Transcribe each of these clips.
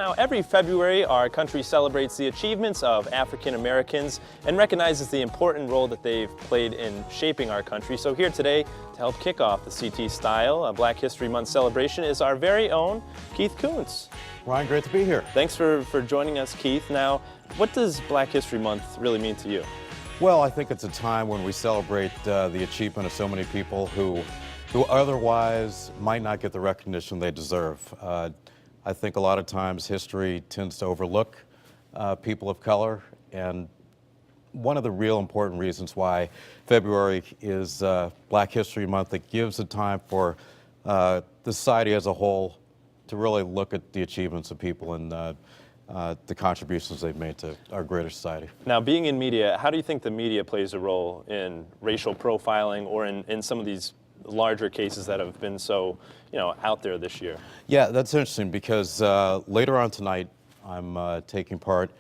Now, every February, our country celebrates the achievements of African Americans and recognizes the important role that they've played in shaping our country. So here today, to help kick off the CT Style Black History Month celebration, is our very own Keith Kountz. Ryan, great to be here. Thanks for joining us, Keith. Now, what does Black History Month really mean to you? Well, I think it's a time when we celebrate the achievement of so many people who otherwise might not get the recognition they deserve. I think a lot of times history tends to overlook people of color, and one of the real important reasons why February is Black History Month, it gives a time for the society as a whole to really look at the achievements of people and the contributions they've made to our greater society. Now, being in media, how do you think the media plays a role in racial profiling or in some of these larger cases that have been so, out there this year? Yeah, that's interesting because later on tonight, I'm taking part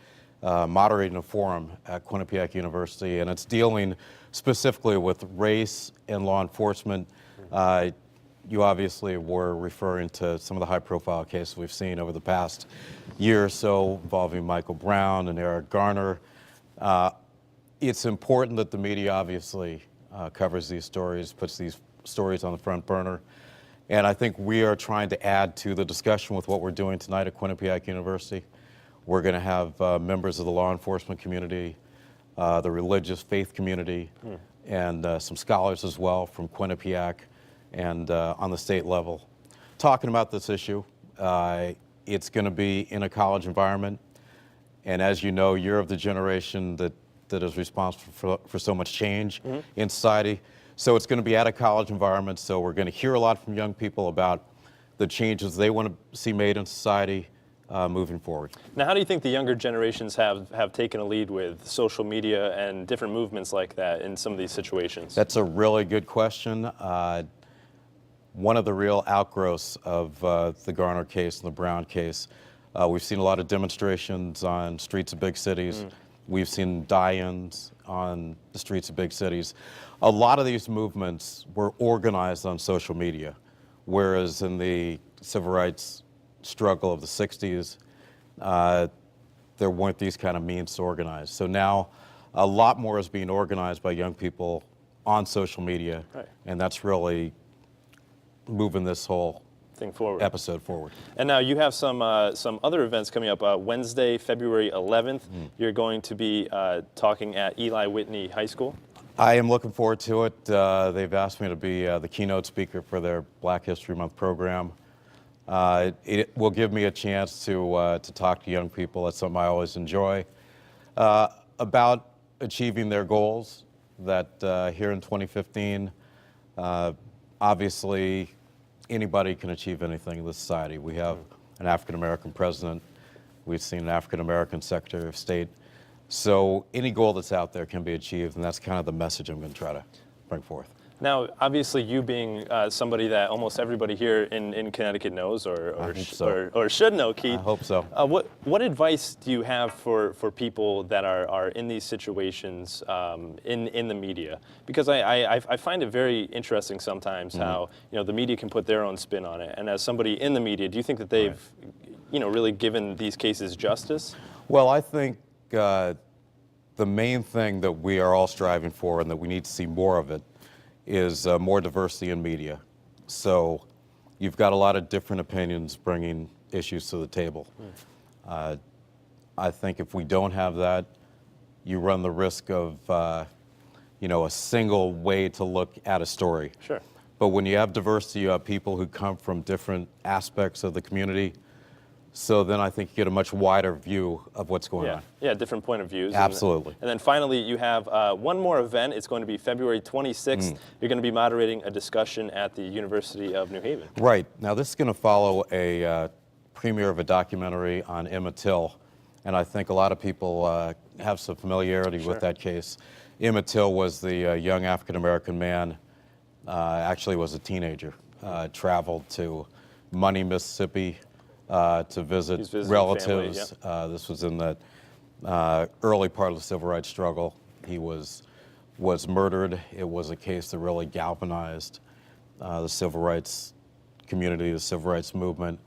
moderating a forum at Quinnipiac University, and it's dealing specifically with race and law enforcement. You obviously were referring to some of the high-profile cases we've seen over the past year or so involving Michael Brown and Eric Garner. It's important that the media obviously covers these stories, puts these stories on the front burner. And I think we are trying to add to the discussion with what we're doing tonight at Quinnipiac University. We're going to have members of the law enforcement community, the religious faith community, and some scholars as well from Quinnipiac and on the state level talking about this issue. It's going to be in a college environment. And as you know, you're of the generation that is responsible for so much change in society. So it's going to be at a college environment, so we're going to hear a lot from young people about the changes they want to see made in society moving forward. Now, how do you think the younger generations have taken a lead with social media and different movements like that in some of these situations? That's a really good question. One of the real outgrowths of the Garner case and the Brown case, we've seen a lot of demonstrations on streets of big cities. We've seen die-ins on the streets of big cities. A lot of these movements were organized on social media, whereas in the civil rights struggle of the 60s, there weren't these kind of means to organize. So now a lot more is being organized by young people on social media, and that's really moving this whole episode forward. And now you have some other events coming up. Wednesday, February 11th, you're going to be talking at Eli Whitney High School. I am looking forward to it. They've asked me to be the keynote speaker for their Black History Month program. It will give me a chance to talk to young people. That's something I always enjoy. About achieving their goals that here in 2015, obviously, anybody can achieve anything in this society. We have an African-American president. We've seen an African-American Secretary of State. So any goal that's out there can be achieved, and that's kind of the message I'm going to try to bring forth. Now, obviously, you being somebody that almost everybody here in Connecticut knows or should know, Keith. I hope so. What advice do you have for people that are in these situations in the media? Because I find it very interesting sometimes how the media can put their own spin on it. And as somebody in the media, do you think that they've really given these cases justice? Well, I think the main thing that we are all striving for and that we need to see more of it is more diversity in media. So you've got a lot of different opinions bringing issues to the table. I think if we don't have that, you run the risk of a single way to look at a story. Sure. But when you have diversity, you have people who come from different aspects of the community. So then I think you get a much wider view of what's going on. Yeah, different point of views. Absolutely. And then finally, you have one more event. It's going to be February 26th. You're going to be moderating a discussion at the University of New Haven. Right. Now, this is going to follow a premiere of a documentary on Emmett Till, and I think a lot of people have some familiarity with that case. Emmett Till was the young African-American man, actually was a teenager, traveled to Money, Mississippi, to visit relatives. Family, This was in the early part of the civil rights struggle. He was murdered. It was a case that really galvanized the civil rights community, the civil rights movement.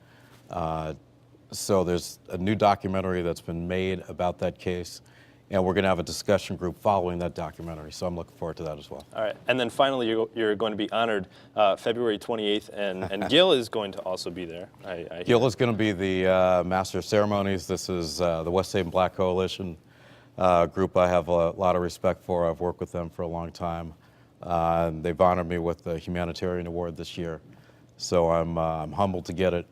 So there's a new documentary that's been made about that case, and we're going to have a discussion group following that documentary. So I'm looking forward to that as well. All right. And then finally, you're going to be honored February 28th, and Gil is going to also be there. I Gil is going to be the Master of Ceremonies. This is the West Haven Black Coalition group I have a lot of respect for. I've worked with them for a long time. They've honored me with the Humanitarian Award this year. So I'm humbled to get it.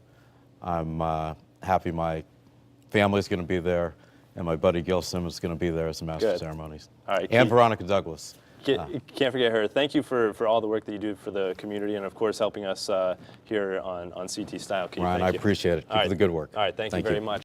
I'm happy my family's going to be there, and my buddy Gil Simmons is going to be there as the Master of Ceremonies. All right. And Veronica Douglas. Can't forget her. Thank you for all the work that you do for the community, and of course helping us here on CT Style. Ryan, I appreciate it. Keep up the good work. All right, thank you very much.